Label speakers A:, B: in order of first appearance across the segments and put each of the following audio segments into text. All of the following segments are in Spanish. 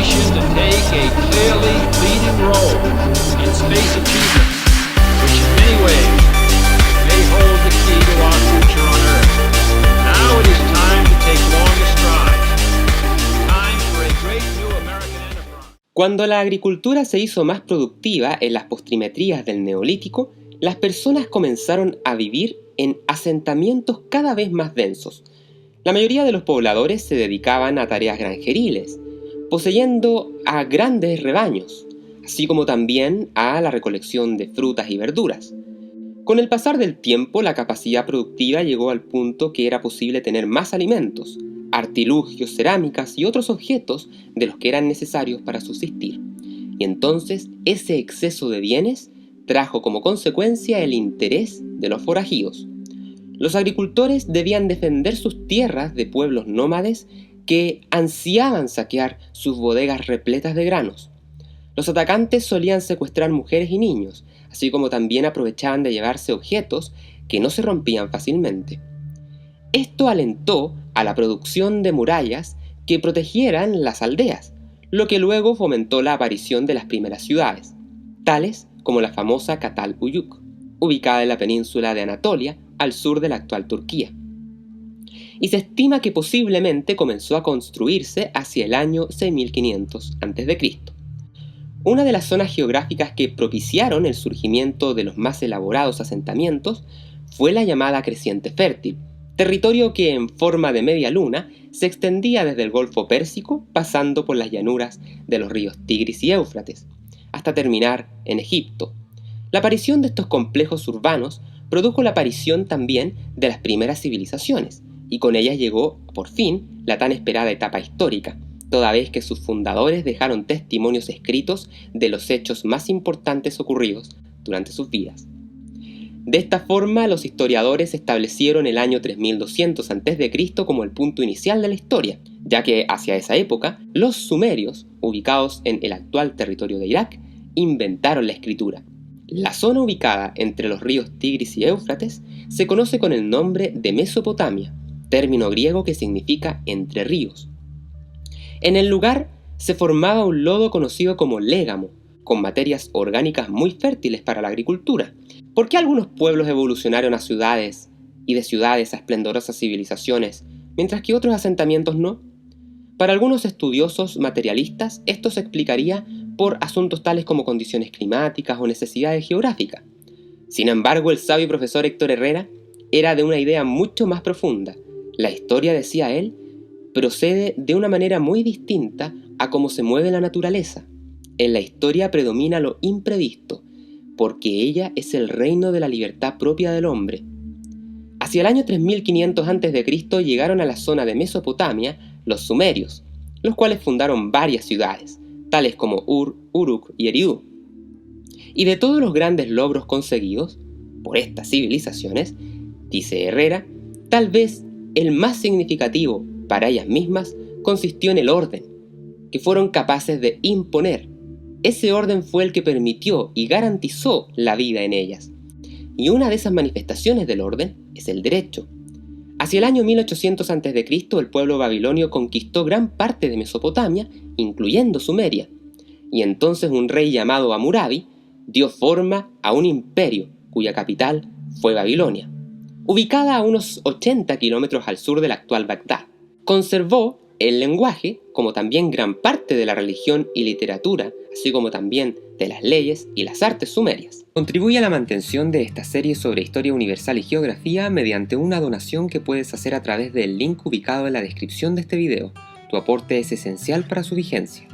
A: nation to take a clearly leading role in space achievement, which in many ways may hold the key to our future on Earth. Now it is time to take longer strides. Time for a great new American enterprise.
B: Cuando la agricultura se hizo más productiva en las postrimerías del Neolítico, las personas comenzaron a vivir en asentamientos cada vez más densos. La mayoría de los pobladores se dedicaban a tareas granjeriles, poseyendo a grandes rebaños, así como también a la recolección de frutas y verduras. Con el pasar del tiempo, la capacidad productiva llegó al punto que era posible tener más alimentos, artilugios, cerámicas y otros objetos de los que eran necesarios para subsistir. Y entonces ese exceso de bienes trajo como consecuencia el interés de los forajidos. Los agricultores debían defender sus tierras de pueblos nómades que ansiaban saquear sus bodegas repletas de granos. Los atacantes solían secuestrar mujeres y niños, así como también aprovechaban de llevarse objetos que no se rompían fácilmente. Esto alentó a la producción de murallas que protegieran las aldeas, lo que luego fomentó la aparición de las primeras ciudades, tales como la famosa Çatalhöyük, ubicada en la península de Anatolia, al sur de la actual Turquía. Y se estima que posiblemente comenzó a construirse hacia el año 6500 a.C. Una de las zonas geográficas que propiciaron el surgimiento de los más elaborados asentamientos fue la llamada Creciente Fértil, territorio que en forma de media luna se extendía desde el Golfo Pérsico, pasando por las llanuras de los ríos Tigris y Éufrates, hasta terminar en Egipto. La aparición de estos complejos urbanos produjo la aparición también de las primeras civilizaciones, y con ellas llegó, por fin, la tan esperada etapa histórica, toda vez que sus fundadores dejaron testimonios escritos de los hechos más importantes ocurridos durante sus vidas. De esta forma, los historiadores establecieron el año 3200 a.C. como el punto inicial de la historia, ya que hacia esa época, los sumerios, ubicados en el actual territorio de Irak, inventaron la escritura. La zona ubicada entre los ríos Tigris y Éufrates se conoce con el nombre de Mesopotamia, término griego que significa entre ríos. En el lugar se formaba un lodo conocido como légamo, con materias orgánicas muy fértiles para la agricultura. ¿Por qué algunos pueblos evolucionaron a ciudades y de ciudades a esplendorosas civilizaciones, mientras que otros asentamientos no? Para algunos estudiosos materialistas, esto se explicaría por asuntos tales como condiciones climáticas o necesidades geográficas. Sin embargo, el sabio profesor Héctor Herrera era de una idea mucho más profunda. La historia, decía él, procede de una manera muy distinta a cómo se mueve la naturaleza. En la historia predomina lo imprevisto, porque ella es el reino de la libertad propia del hombre. Hacia el año 3500 a.C. llegaron a la zona de Mesopotamia los sumerios, los cuales fundaron varias ciudades, tales como Ur, Uruk y Eridu. Y de todos los grandes logros conseguidos por estas civilizaciones, dice Herrera, tal vez el más significativo para ellas mismas consistió en el orden que fueron capaces de imponer. Ese orden fue el que permitió y garantizó la vida en ellas. Y una de esas manifestaciones del orden es el derecho. Hacia el año 1800 a.C., el pueblo babilonio conquistó gran parte de Mesopotamia, incluyendo Sumeria, y entonces un rey llamado Hammurabi dio forma a un imperio cuya capital fue Babilonia, ubicada a unos 80 kilómetros al sur del actual Bagdad. Conservó el lenguaje, como también gran parte de la religión y literatura, así como también de las leyes y las artes sumerias. Contribuye a la mantención de esta serie sobre historia universal y geografía mediante una donación que puedes hacer a través del link ubicado en la descripción de este video. Tu aporte es esencial para su vigencia.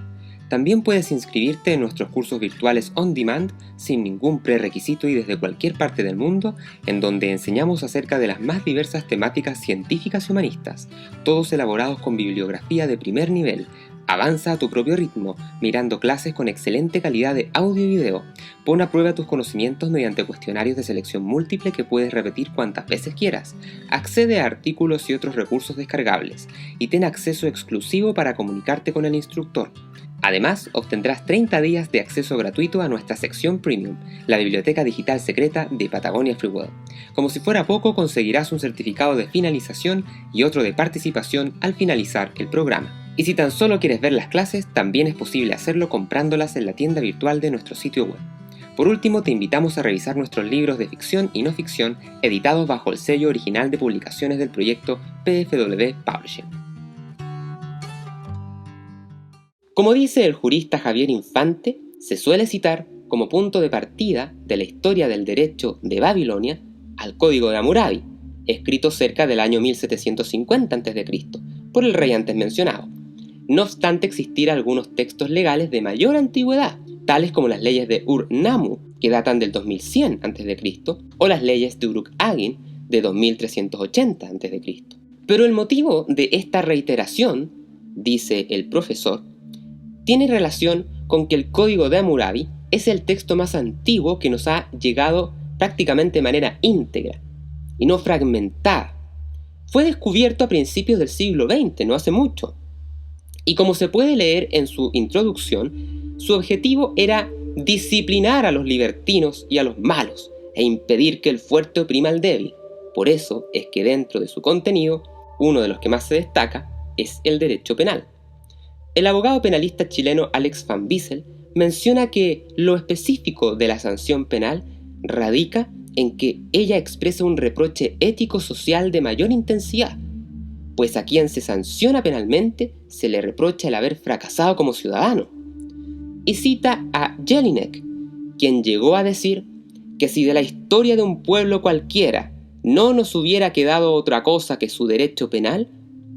B: También puedes inscribirte en nuestros cursos virtuales on demand sin ningún prerequisito y desde cualquier parte del mundo, en donde enseñamos acerca de las más diversas temáticas científicas y humanistas, todos elaborados con bibliografía de primer nivel. Avanza a tu propio ritmo, mirando clases con excelente calidad de audio y video. Pon a prueba tus conocimientos mediante cuestionarios de selección múltiple que puedes repetir cuantas veces quieras. Accede a artículos y otros recursos descargables, y ten acceso exclusivo para comunicarte con el instructor. Además, obtendrás 30 días de acceso gratuito a nuestra sección Premium, la biblioteca digital secreta de Patagonia Freewell. Como si fuera poco, conseguirás un certificado de finalización y otro de participación al finalizar el programa. Y si tan solo quieres ver las clases, también es posible hacerlo comprándolas en la tienda virtual de nuestro sitio web. Por último, te invitamos a revisar nuestros libros de ficción y no ficción editados bajo el sello original de publicaciones del proyecto PFW Publishing. Como dice el jurista Javier Infante, se suele citar como punto de partida de la historia del derecho de Babilonia al Código de Hammurabi, escrito cerca del año 1750 a.C., por el rey antes mencionado. No obstante existir algunos textos legales de mayor antigüedad, tales como las leyes de Ur-Nammu, que datan del 2100 a.C., o las leyes de Uruk-Agin, de 2380 a.C. Pero el motivo de esta reiteración, dice el profesor, tiene relación con que el Código de Hammurabi es el texto más antiguo que nos ha llegado prácticamente de manera íntegra, y no fragmentada. Fue descubierto a principios del siglo XX, no hace mucho. Y como se puede leer en su introducción, su objetivo era disciplinar a los libertinos y a los malos e impedir que el fuerte oprima al débil. Por eso es que dentro de su contenido, uno de los que más se destaca es el derecho penal. El abogado penalista chileno Alex Van Bissel menciona que lo específico de la sanción penal radica en que ella expresa un reproche ético-social de mayor intensidad, pues a quien se sanciona penalmente se le reprocha el haber fracasado como ciudadano. Y cita a Jelinek, quien llegó a decir que si de la historia de un pueblo cualquiera no nos hubiera quedado otra cosa que su derecho penal,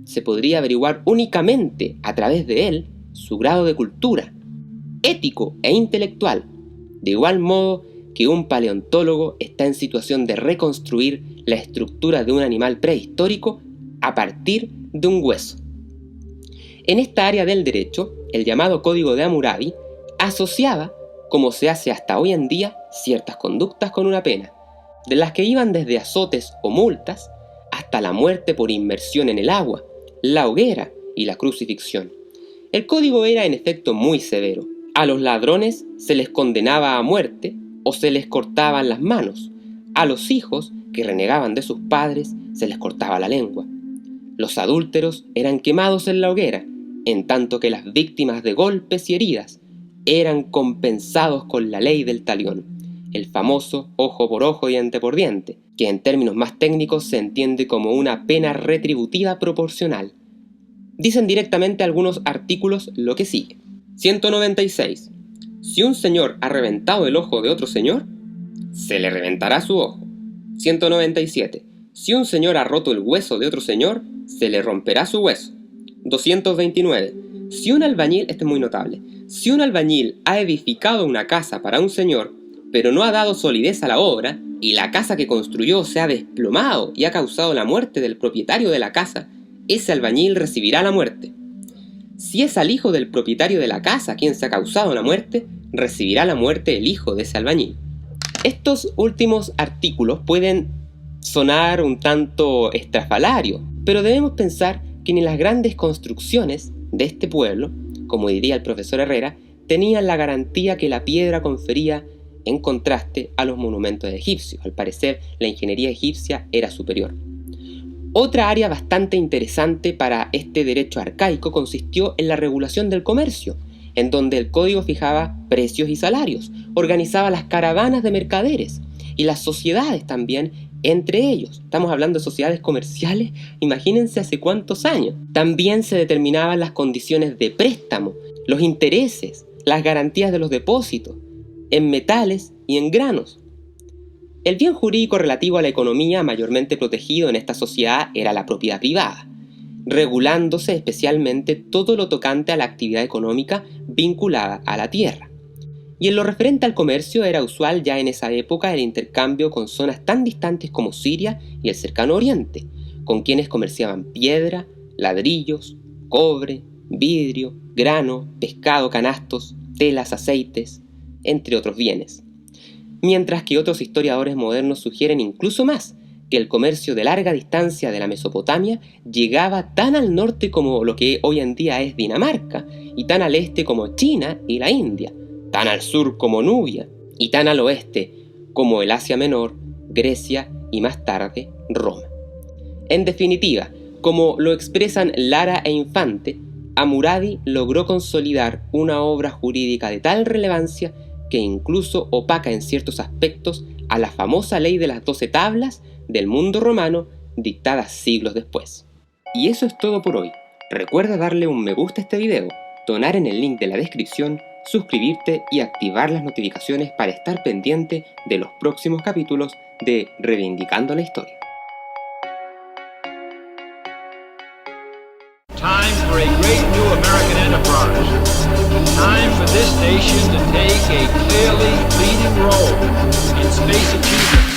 B: se podría averiguar únicamente a través de él su grado de cultura, ético e intelectual, de igual modo que un paleontólogo está en situación de reconstruir la estructura de un animal prehistórico a partir de un hueso. En esta área del derecho, el llamado Código de Hammurabi asociaba, como se hace hasta hoy en día, ciertas conductas con una pena, de las que iban desde azotes o multas hasta la muerte por inmersión en el agua, la hoguera y la crucifixión. El código era en efecto muy severo. A los ladrones se les condenaba a muerte o se les cortaban las manos. A los hijos que renegaban de sus padres se les cortaba la lengua. Los adúlteros eran quemados en la hoguera, en tanto que las víctimas de golpes y heridas eran compensados con la ley del talión, el famoso ojo por ojo, diente por diente, que en términos más técnicos se entiende como una pena retributiva proporcional. Dicen directamente algunos artículos lo que sigue. 196. Si un señor ha reventado el ojo de otro señor, se le reventará su ojo. 197. Si un señor ha roto el hueso de otro señor, se le romperá su hueso. 229. Si un albañil, este es muy notable, si un albañil ha edificado una casa para un señor, pero no ha dado solidez a la obra, y la casa que construyó se ha desplomado y ha causado la muerte del propietario de la casa, ese albañil recibirá la muerte. Si es al hijo del propietario de la casa quien se ha causado la muerte, recibirá la muerte el hijo de ese albañil. Estos últimos artículos pueden sonar un tanto estrafalarios, pero debemos pensar que ni las grandes construcciones de este pueblo, como diría el profesor Herrera, tenían la garantía que la piedra confería en contraste a los monumentos egipcios. Al parecer, la ingeniería egipcia era superior. Otra área bastante interesante para este derecho arcaico consistió en la regulación del comercio, en donde el código fijaba precios y salarios, organizaba las caravanas de mercaderes y las sociedades también entre ellos. Estamos hablando de sociedades comerciales, imagínense hace cuántos años. También se determinaban las condiciones de préstamo, los intereses, las garantías de los depósitos, en metales y en granos. El bien jurídico relativo a la economía mayormente protegido en esta sociedad era la propiedad privada, regulándose especialmente todo lo tocante a la actividad económica vinculada a la tierra. Y en lo referente al comercio era usual ya en esa época el intercambio con zonas tan distantes como Siria y el cercano Oriente, con quienes comerciaban piedra, ladrillos, cobre, vidrio, grano, pescado, canastos, telas, aceites, entre otros bienes. Mientras que otros historiadores modernos sugieren incluso más, que el comercio de larga distancia de la Mesopotamia llegaba tan al norte como lo que hoy en día es Dinamarca, y tan al este como China y la India, tan al sur como Nubia, y tan al oeste como el Asia Menor, Grecia y más tarde Roma. En definitiva, como lo expresan Lara e Infante, Hammurabi logró consolidar una obra jurídica de tal relevancia que incluso opaca en ciertos aspectos a la famosa ley de las 12 tablas del mundo romano dictada siglos después. Y eso es todo por hoy. Recuerda darle un me gusta a este video, donar en el link de la descripción, suscribirte y activar las notificaciones para estar pendiente de los próximos capítulos de Reivindicando la Historia.
A: Time for a great new American enterprise. Time for this nation to take a clearly leading role in space achievement.